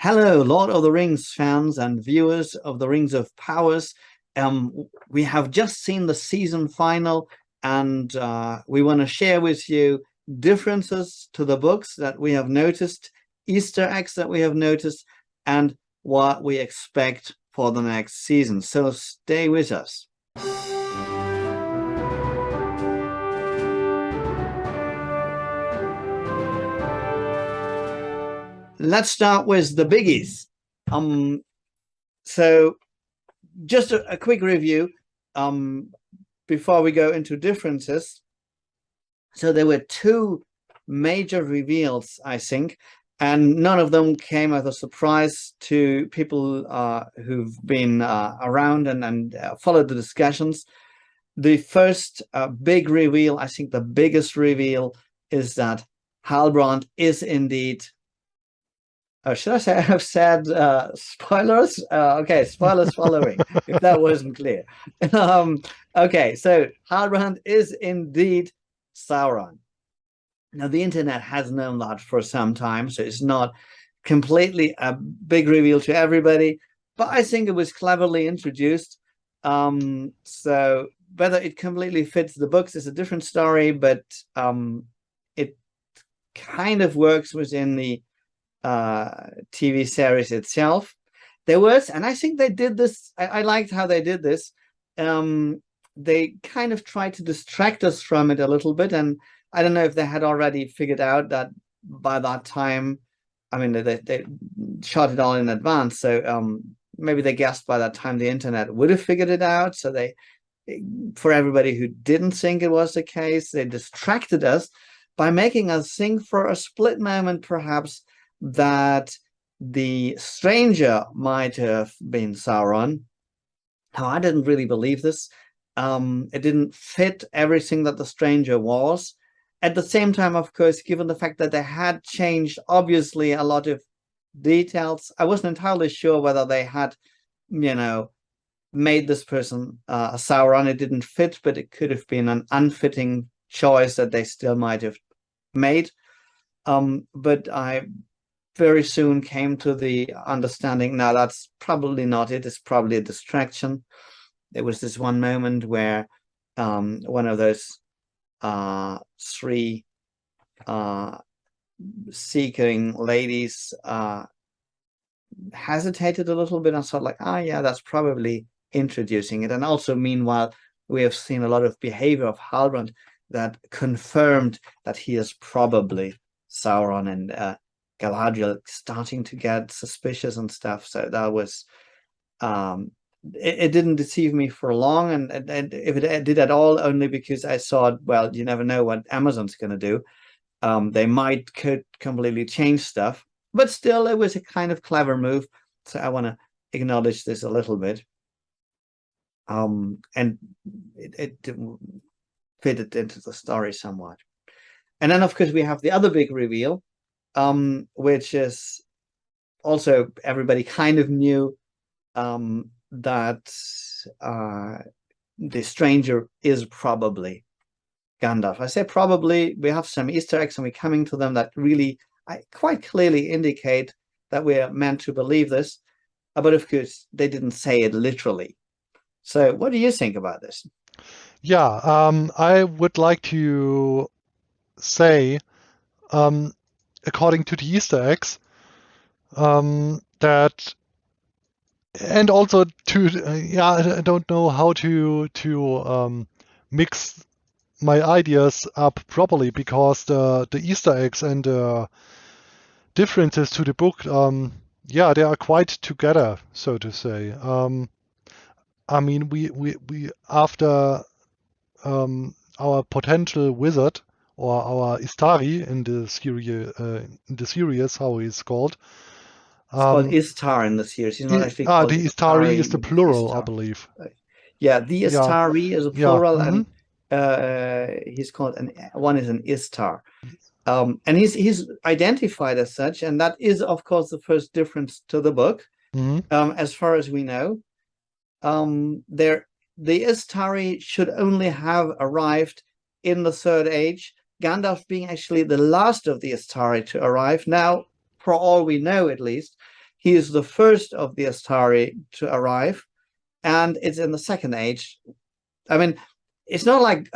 Hello, Lord of the Rings fans and viewers of the Rings of Powers. We have just seen the season final, and we want to share with you differences to the books that we have noticed, Easter eggs that we have noticed, and what we expect for the next season. So stay with us. Let's start with the biggies. So just a quick review before we go into differences. So there were two major reveals, I think, and none of them came as a surprise to people who've been around and followed the discussions. The first big reveal, I think the biggest reveal, is that Halbrand is indeed should I say I've said spoilers? Okay, spoilers following, if that wasn't clear. Okay, so Halbrand is indeed Sauron. Now, the internet has known that for some time, so it's not completely a big reveal to everybody, but I think it was cleverly introduced. So whether it completely fits the books is a different story, but it kind of works within the TV series itself. There was, and I think they did this, I liked how they did this. They kind of tried to distract us from it a little bit, and I don't know if they had already figured out that by that time. I mean, they shot it all in advance, so maybe they guessed by that time the internet would have figured it out. So they, for everybody who didn't think it was the case, they distracted us by making us think for a split moment, perhaps, that the stranger might have been Sauron. Now, I didn't really believe this. It didn't fit everything that the stranger was. At the same time, of course, given the fact that they had changed, obviously, a lot of details, I wasn't entirely sure whether they had, made this person Sauron. It didn't fit, but it could have been an unfitting choice that they still might have made. But I very soon came to the understanding, now that's probably not it. It's probably a distraction. There was this one moment where one of those three seeking ladies hesitated a little bit and thought like, yeah, that's probably introducing it. And also, meanwhile, we have seen a lot of behavior of Halbrand that confirmed that he is probably Sauron, and Galadriel starting to get suspicious and stuff. So that was, it didn't deceive me for long. And if it did at all, only because I thought, well, you never know what Amazon's going to do. They could completely change stuff, but still it was a kind of clever move. So I want to acknowledge this a little bit. And it fitted into the story somewhat. And then, of course, we have the other big reveal, which is also everybody kind of knew, that the stranger is probably Gandalf. I say probably. We have some Easter eggs, and we're coming to them, that really quite clearly indicate that we're meant to believe this. But of course, they didn't say it literally. So what do you think about this? Yeah, I would like to say, according to the Easter eggs, that, and also I don't know how to mix my ideas up properly, because the Easter eggs and differences to the book, they are quite together, so to say. I mean, we after our potential wizard, or our Istari in the series, how he's called. It's called Istar in the series. He's not actually called The Istari Istari, is the but it's plural, I Istar. believe. Yeah, the Yeah, Istari is a yeah. plural, Hmm. and he's called one is an Istar. And he's identified as such, and that is, of course, the first difference to the book. Hmm. As far as we know, the Istari should only have arrived in the Third Age, Gandalf being actually the last of the Istari to arrive. Now, for all we know, at least, he is the first of the Astari to arrive, and it's in the Second Age. I mean, it's not like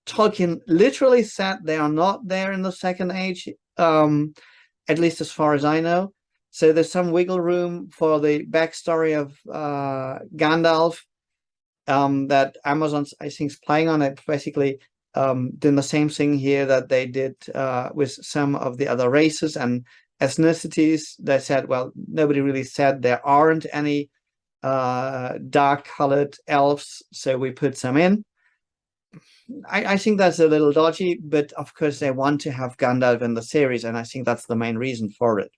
Tolkien literally said they are not there in the Second Age, at least as far as I know. So there's some wiggle room for the backstory of Gandalf that Amazon, I think, is playing on it. Basically, doing the same thing here that they did with some of the other races and ethnicities. They said, well, nobody really said there aren't any dark-colored elves, so we put some in. I think that's a little dodgy, but of course they want to have Gandalf in the series, and I think that's the main reason for it.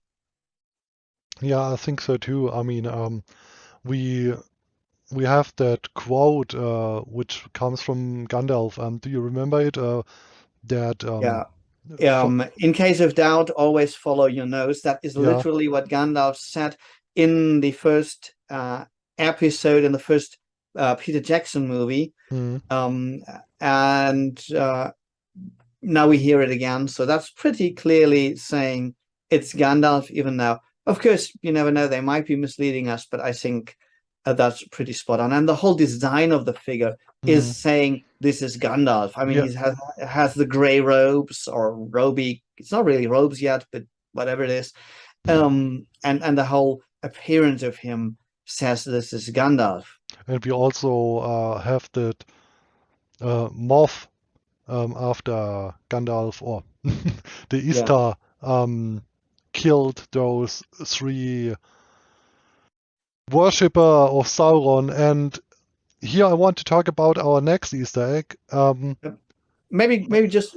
Yeah, I think so too. I mean, we we have that quote which comes from Gandalf. Do you remember it? That Yeah. In case of doubt, always follow your nose. That is yeah. literally what Gandalf said in the first episode, in the first Peter Jackson movie. Mm. And now we hear it again. So that's pretty clearly saying it's Gandalf, even now. Of course, you never know. They might be misleading us, but I think that's pretty spot on. And the whole design of the figure is saying this is Gandalf. I mean, Yeah. he has the gray robes or roby. It's not really robes yet, but whatever it is. And the whole appearance of him says this is Gandalf. And we also have that moth after Gandalf or the Yeah. Istar killed those three worshipper of Sauron. And here I want to talk about our next Easter egg. Maybe just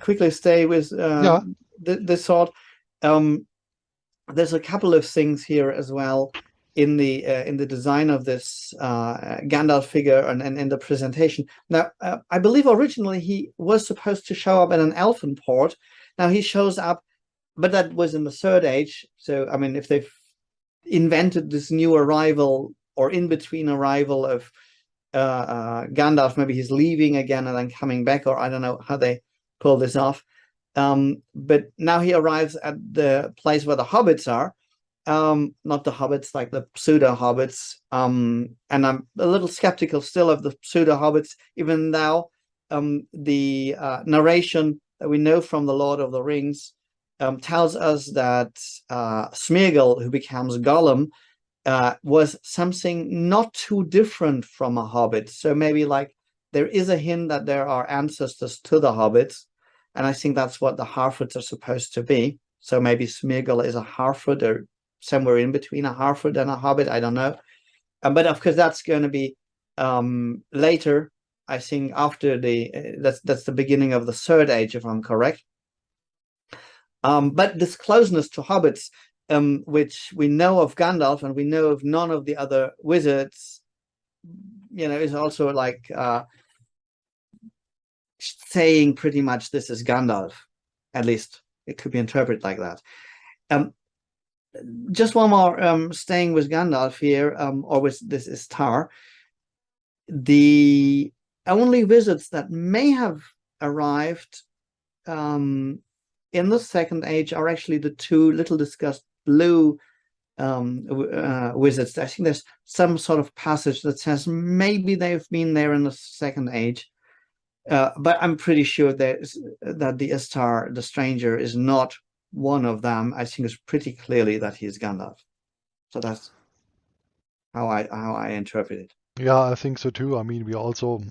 quickly stay with Yeah. this thought. There's a couple of things here as well in the design of this Gandalf figure and in the presentation. Now, I believe originally he was supposed to show up in an elfin port. Now he shows up, but that was in the Third Age. So, I mean, if they've invented this new arrival or in between arrival of Gandalf, maybe he's leaving again and then coming back, or I don't know how they pull this off. But now he arrives at the place where the hobbits are, not the hobbits, like the pseudo hobbits. And I'm a little skeptical still of the pseudo hobbits, even though the narration that we know from the Lord of the Rings tells us that Smeagol, who becomes Gollum, was something not too different from a hobbit. So maybe like there is a hint that there are ancestors to the hobbits. And I think that's what the Harfoots are supposed to be. So maybe Smeagol is a Harfoot or somewhere in between a Harfoot and a hobbit. I don't know. But of course, that's going to be later. I think after that's the beginning of the Third Age, if I'm correct. But this closeness to hobbits, which we know of Gandalf and we know of none of the other wizards, is also like saying pretty much this is Gandalf. At least it could be interpreted like that. Just one more, staying with Gandalf here, or with this Istar. The only wizards that may have arrived in the Second Age are actually the two little discussed blue wizards. I think there's some sort of passage that says maybe they've been there in the Second Age. But I'm pretty sure that the Istar, the stranger, is not one of them. I think it's pretty clearly that he's Gandalf. So that's how I interpret it. Yeah, I think so too. I mean, we also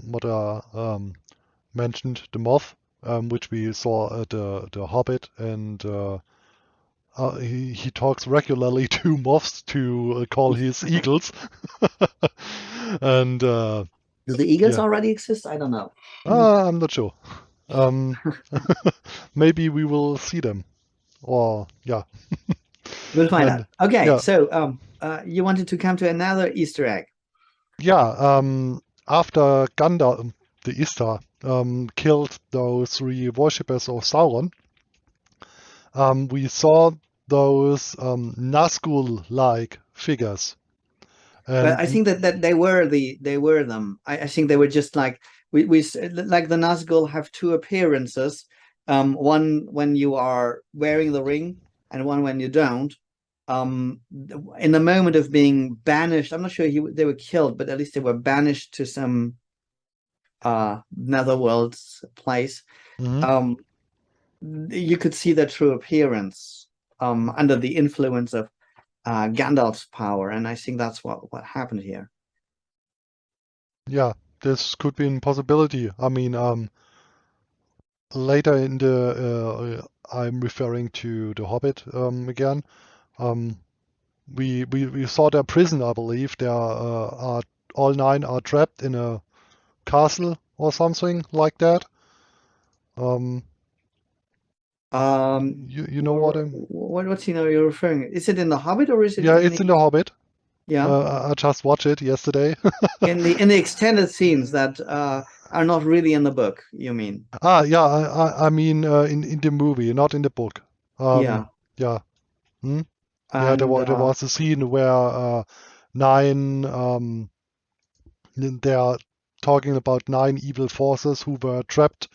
mentioned the moth, which we saw at the Hobbit, and he talks regularly to moths to call his eagles. And Do the eagles yeah. already exist? I don't know. I'm not sure. Maybe we will see them, or yeah. We'll find out. Okay, yeah. so you wanted to come to another Easter egg. Yeah, after Gandalf, the Istar, killed those three worshippers of Sauron, we saw those Nazgul-like figures. But I think that they were them. I think they were just like we like the Nazgul have two appearances. One when you are wearing the ring and one when you don't. in the moment of being banished, I'm not sure they were killed, but at least they were banished to some netherworld place. Hmm. You could see their true appearance under the influence of Gandalf's power, and I think that's what happened here. Yeah, this could be a possibility. I mean, later in I'm referring to The Hobbit again. Um, we saw their prison, I believe. Are all nine are trapped in a castle or something like that. Um, Um, you know what I'm? what's you're referring? Is it in the Hobbit or is it Yeah, in it's the in The Hobbit. yeah I just watched it yesterday. in the extended scenes that are not really in the book? You mean? Yeah, I mean in the movie, not in the book. Yeah, Yeah. Hmm? Yeah, and there was a scene where nine they are talking about nine evil forces who were trapped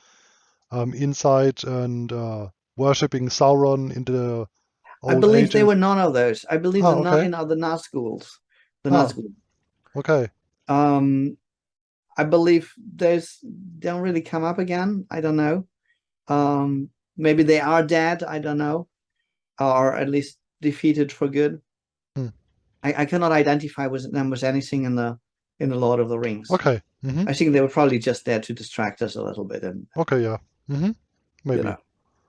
inside and worshipping Sauron in the I old believe they ages. were none of those. I believe Ah, they're not okay. in other Nazguls. The Ah, Nazgul. okay. Um, I believe those don't really come up again. I don't know. Maybe they are dead. I don't know, or at least defeated for good. Hmm. I cannot identify with them with anything in the Lord of the Rings. Okay. Hmm. I think they were probably just there to distract us a little bit, and Okay, yeah. Hmm. you Maybe. know,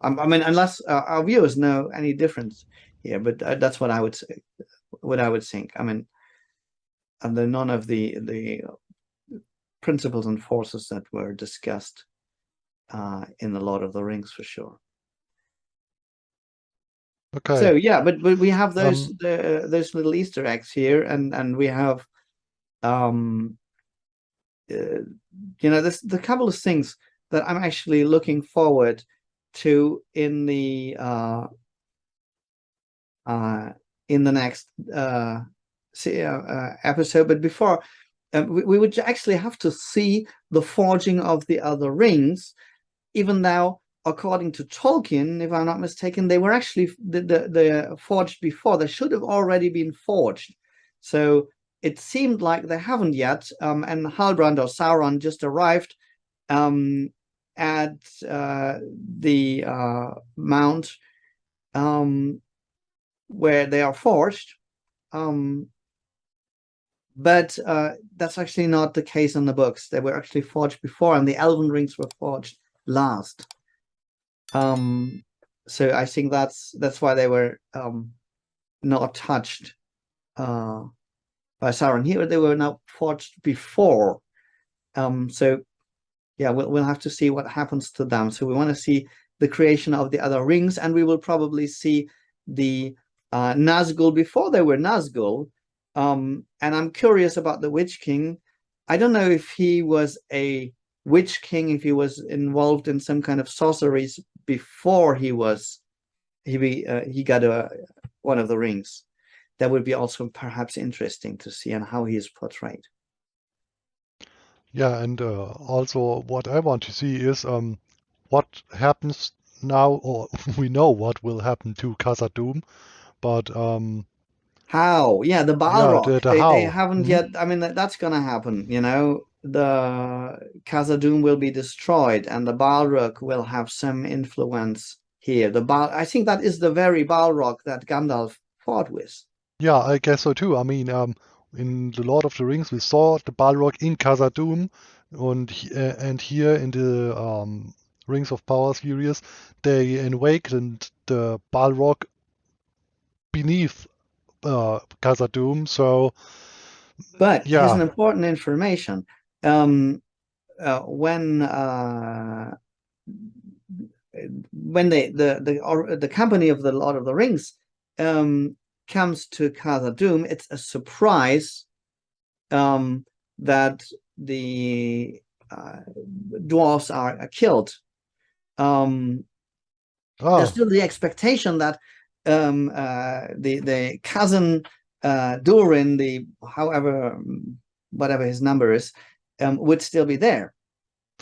I mean, unless our viewers know any difference here, but that's what I would say. What I would think. I mean, under none of the principles and forces that were discussed in the Lord of the Rings for sure. Okay. So yeah, but we have Um, those little Easter eggs here, and we have um uh, there's the couple of things that I'm actually looking forward to uh in the next episode. But before we would actually have to see the forging of the other rings, even though according to Tolkien, if I'm not mistaken, they were actually the forged before. They should have already been forged. So it seemed like they haven't yet. And Halbrand or Sauron just arrived at the mount where they are forged. Um, but that's actually not the case in the books. They were actually forged before, and the Elven rings were forged last. So I think that's why they were not touched by Sauron. Here they were now forged before. So yeah, we'll have to see what happens to them. So we want to see the creation of the other rings, and we will probably see the Nazgul before they were Nazgul. And I'm curious about the Witch King. I don't know if he was a Witch King, if he was involved in some kind of sorceries before he got one of the rings. That would be also perhaps interesting to see and how he is portrayed. yeah, and also what I want to see is what happens now, or we know what will happen to Khazad-dûm, but How? Yeah, the yeah, Balrog. the They how. haven't Hmm. yet. I mean, that's gonna happen. The Khazad-dûm will be destroyed, and the Balrog will have some influence here. I think that is the very Balrog that Gandalf fought with. Yeah, I guess so too. I mean, in The Lord of the Rings, we saw the Balrog in Khazad-dûm, and here in the Rings of Power series, they awakened the Balrog beneath Khazad-dûm. So But here's an yeah, important information. Um, when the company of the Lord of the Rings um, comes to Khazad-dûm, it's a surprise that the dwarves are killed. There's ah, still the expectation that the cousin Durin, the however whatever his number is, would still be there.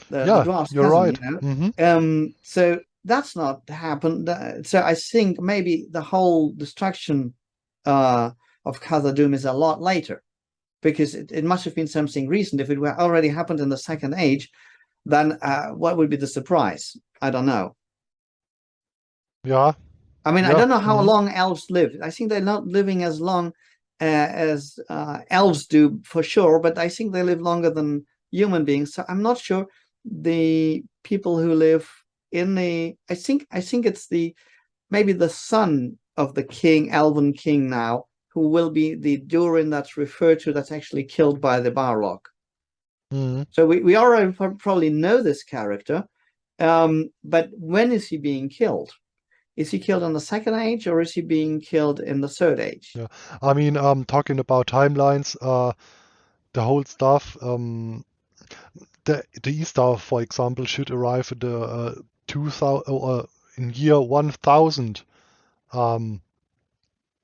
The yeah, dwarf's you're cousin, right. Hmm. So that's not happened. So I think maybe the whole destruction of Khazad-dûm is a lot later, because it must have been something recent. If it were already happened in the Second Age, then what would be the surprise? I don't know. Yeah. I mean, I Yeah. don't know how long elves live. I think they're not living as long as elves do for sure, but I think they live longer than human beings. So I'm not sure the people who live in the. I think it's the maybe the son of the king, elven king now, who will be the Durin that's referred to, that's actually killed by the Balrog. Mhm. So we already probably know this character, but when is he being killed? Is he killed in the Second Age, or is he being killed in the Third Age? Yeah. I mean, talking about timelines, the whole stuff, the Easter, for example, should arrive at the 2000 in year 1000 um,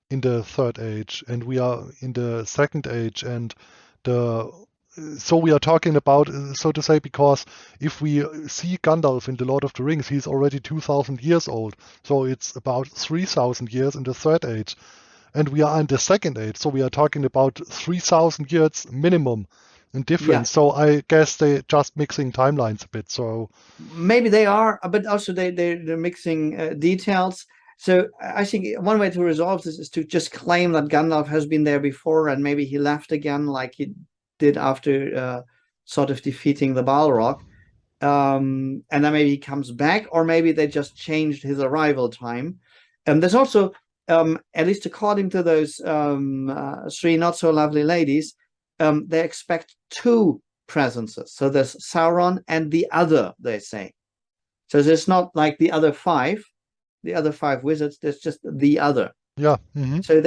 in the Third Age, and we are in the Second Age, and the so we are talking about, so to say, because if we see Gandalf in the Lord of the Rings, he's already 2000 years old, so it's about 3000 years in the Third Age, and we are in the Second Age, so we are talking about 3000 years minimum in Yeah, difference. So I guess they just mixing timelines a bit. So maybe they are, but also they're mixing details. So I think one way to resolve this is to just claim that Gandalf has been there before, and maybe he left again, like he did after sort of defeating the Balrog. And then maybe he comes back, or maybe they just changed his arrival time. And there's also, at least according to those three not so lovely ladies, they expect two presences. So there's Sauron and the other, they say. So there's not like the other five wizards. There's just the other. yeah, hmm So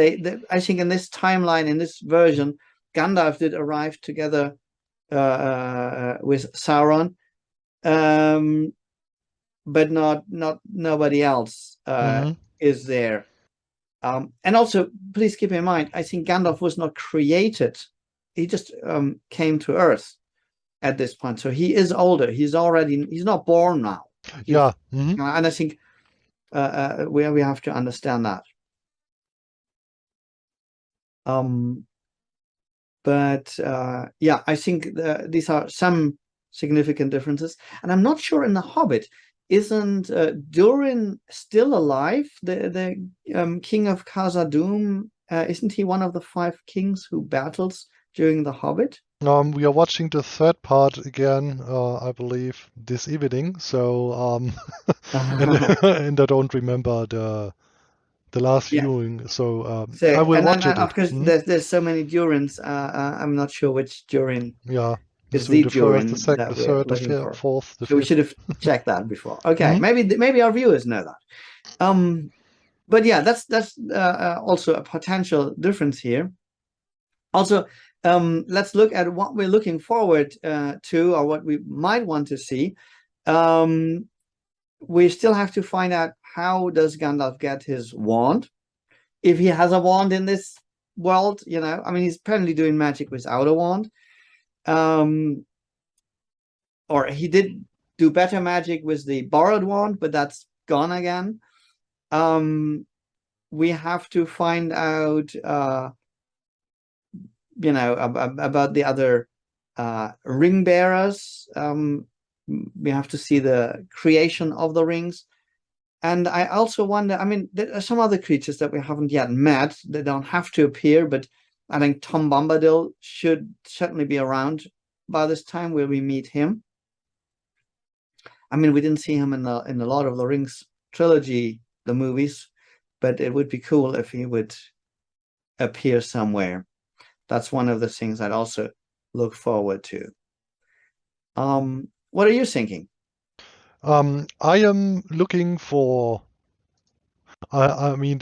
I think in this timeline, in this version, Gandalf did arrive together with Sauron, um, but not nobody else hmm is there. And also, please keep in mind, I think Gandalf was not created; he just came to Earth at this point. So he is older. He's not born now. yeah, And I think we have to understand that. Um, but yeah, I think these are some significant differences, and I'm not sure in the Hobbit. Isn't Durin still alive? The king of Khazad-dûm, isn't he one of the five kings who battles during the Hobbit? We are watching the third part again, I believe, this evening. So, and and I don't remember the last Yeah. viewing. So So I will watch and it. of course there's so many Durins. I'm not sure which Durin Yeah, is this will be the the first, the Durin second, that the we're third, the looking for. fourth, the So we should fifth. have checked that before. Okay, hmm maybe our viewers know that. But yeah, that's also a potential difference here. Also, let's look at what we're looking forward to, or what we might want to see. Um, we still have to find out, how does Gandalf get his wand? If he has a wand in this world, I mean, he's apparently doing magic without a wand. Um, or he did do better magic with the borrowed wand, but that's gone again. We have to find out about the other ring bearers. We have to see the creation of the rings. And I also wonder, I mean, there are some other creatures that we haven't yet met. They don't have to appear, but I think Tom Bombadil should certainly be around by this time where we meet him. I mean, we didn't see him in the Lord of the Rings trilogy, the movies, but it would be cool if he would appear somewhere. That's one of the things I'd also look forward to. What are you thinking? I am looking for. I mean,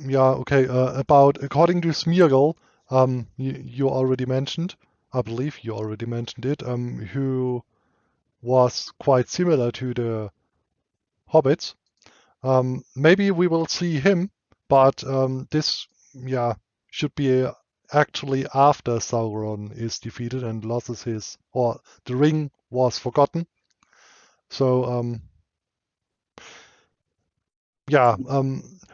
yeah, okay. About according to Smeagol, you already mentioned. I believe you already mentioned it. Who was quite similar to the hobbits. Maybe we will see him, but this, yeah, should be actually after Sauron is defeated and loses his, or the ring was forgotten. So Yeah,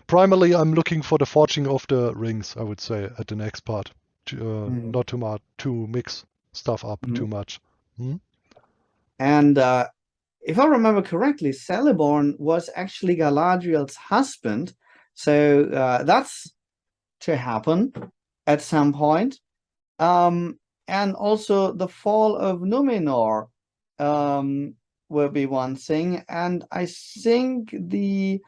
primarily I'm looking for the forging of the rings, I would say, at the next part. Mm. Not too much to mix stuff up too Mm. much. Hmm? And if I remember correctly, Celeborn was actually Galadriel's husband. So that's to happen at some point. And also the fall of Numenor um, will be one thing. And I think the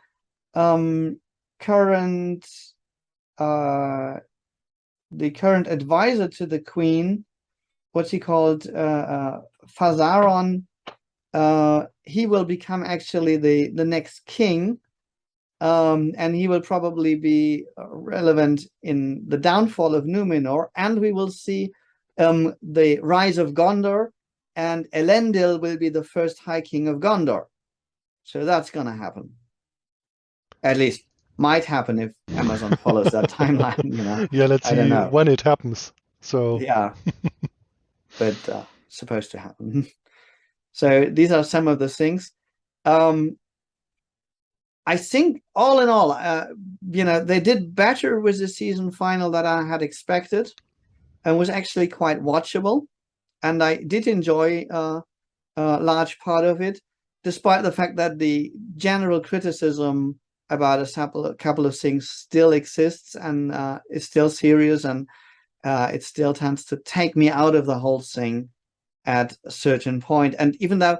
um, current uh, advisor to the queen, what's he called? Fazaron. He will become actually the next king, and he will probably be relevant in the downfall of Numenor, and we will see the rise of Gondor, and Elendil will be the first High King of Gondor. So that's gonna happen. At least might happen if Amazon follows that timeline. Yeah, let's I don't see know. when it happens. So, Yeah, but supposed to happen. So these are some of the things. Um, I think all in all, they did better with the season final than I had expected, and was actually quite watchable. And I did enjoy a large part of it, despite the fact that the general criticism about a couple of things still exists, and it's still serious, and it still tends to take me out of the whole thing at a certain point. And even though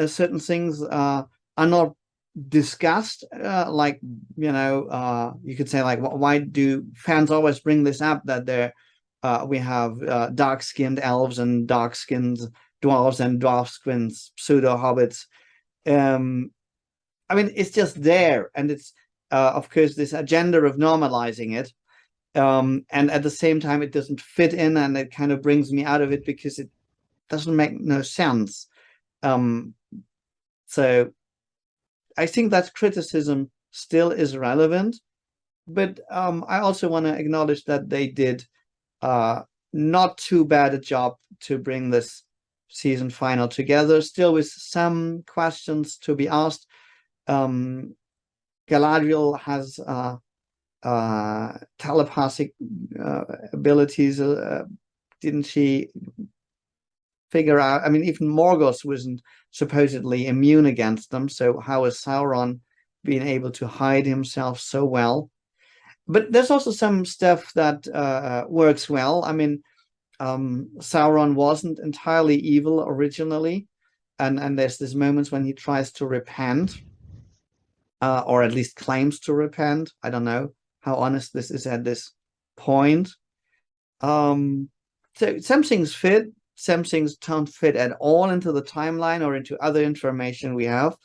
certain things are not discussed, like you could say, like, why do fans always bring this up, that we have dark-skinned elves and dark-skinned dwarves and dwarf-skinned pseudo hobbits. I mean, it's just there, and it's of course this agenda of normalizing it, and at the same time it doesn't fit in, and it kind of brings me out of it because it doesn't make no sense. Um, so I think that criticism still is relevant, but I also want to acknowledge that they did not too bad a job to bring this season final together, still with some questions to be asked. Galadriel has telepathic abilities. Didn't she figure out? I mean, even Morgoth wasn't supposedly immune against them. So how is Sauron being able to hide himself so well? But there's also some stuff that works well. I mean, Sauron wasn't entirely evil originally, and there's these moments when he tries to repent, or at least claims to repent. I don't know how honest this is at this point. So some things fit, some things don't fit at all into the timeline or into other information we have,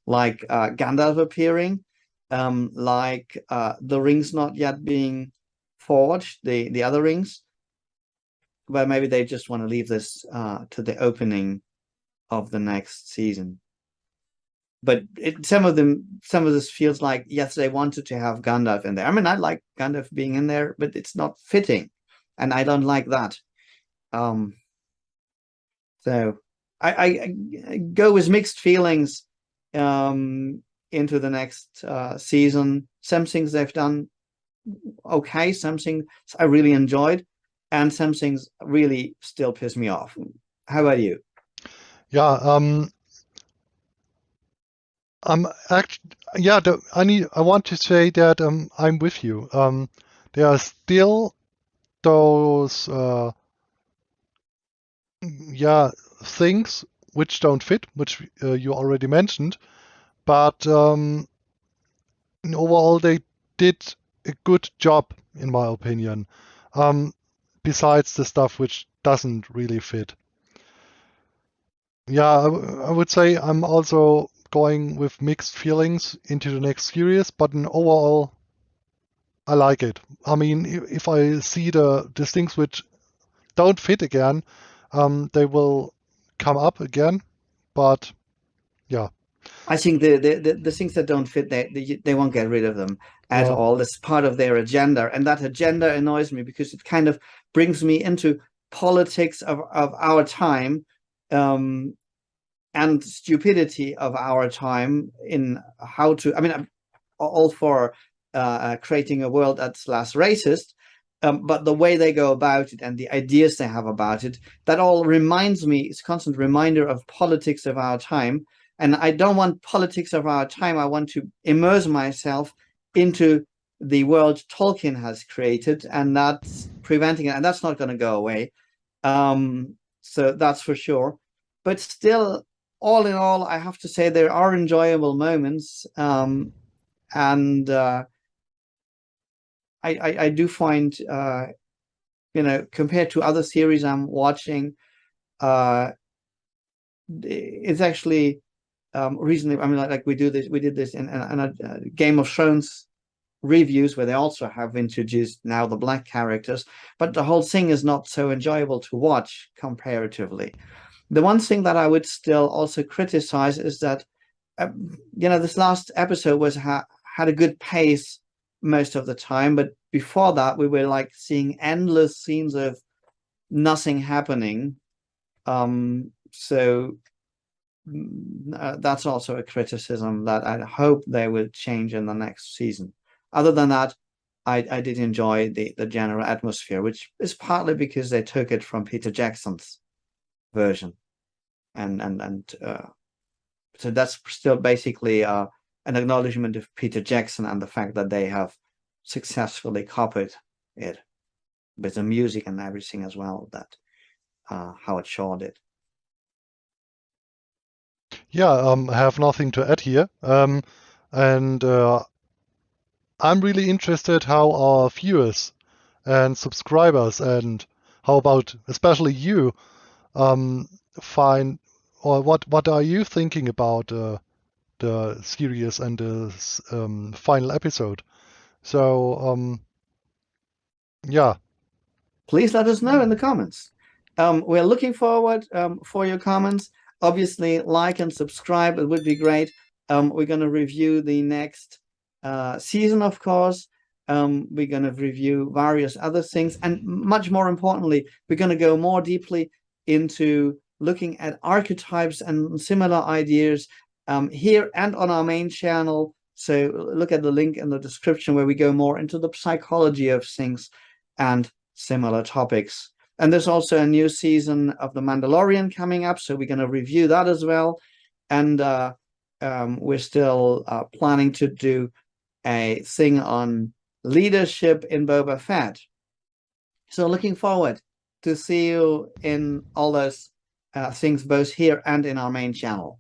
like Gandalf appearing, like the rings not yet being forged, the other rings. Well, maybe they just want to leave this to the opening of the next season. But some of this feels like, yes, they wanted to have Gandalf in there. I mean, I like Gandalf being in there, but it's not fitting, and I don't like that. So I go with mixed feelings into the next season. Some things they've done okay, some things I really enjoyed, and some things really still piss me off. How about you? yeah, yeah, I want to say that I'm with you. There are still those yeah, things which don't fit, which you already mentioned, but overall they did a good job, in my opinion. Um, Besides the stuff which doesn't really fit. Yeah, I would say I'm also going with mixed feelings into the next series, but in overall, I like it. I mean, if I see the things which don't fit again, they will come up again. But yeah, I think the things that don't fit, they won't get rid of them at yeah, all. That's part of their agenda, and that agenda annoys me because it kind of brings me into politics of our time, and stupidity of our time in how to. I mean, all for creating a world that's less racist. But the way they go about it and the ideas they have about it, that all reminds me, it's a constant reminder of politics of our time. And I don't want politics of our time. I want to immerse myself into the world Tolkien has created, and that's preventing it. And that's not going to go away. So that's for sure. But still, all in all, I have to say there are enjoyable moments. And I do find, compared to other series I'm watching, it's actually reasonably. I mean, like we did this in a Game of Thrones reviews where they also have introduced now the black characters, but the whole thing is not so enjoyable to watch comparatively. The one thing that I would still also criticize is that, this last episode had a good pace most of the time, but before that we were like seeing endless scenes of nothing happening. So that's also a criticism that I hope they will change in the next season. Other than that, I did enjoy the general atmosphere, which is partly because they took it from Peter Jackson's version, and so that's still basically an acknowledgement of Peter Jackson and the fact that they have successfully copied it with the music and everything as well, that Howard Shaw did. Yeah, I have nothing to add here. And I'm really interested how our viewers and subscribers, and how about especially you, find, or what are you thinking about the series and the final episode? So yeah, Please let us know in the comments. We're looking forward for your comments. Obviously, like and subscribe. It would be great. We're going to review the next season, of course. We're going to review various other things. And much more importantly, we're going to go more deeply into looking at archetypes and similar ideas here and on our main channel. So look at the link in the description where we go more into the psychology of things and similar topics. And there's also a new season of The Mandalorian coming up, so we're going to review that as well. And we're still planning to do a thing on leadership in Boba Fett. So looking forward to see you in all those things, both here and in our main channel.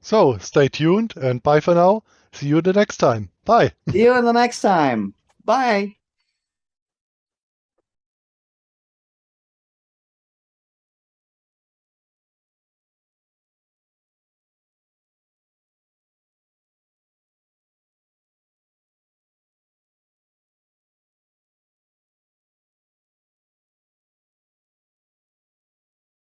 So stay tuned and bye for now. See you the next time. Bye. See you in the next time. Bye.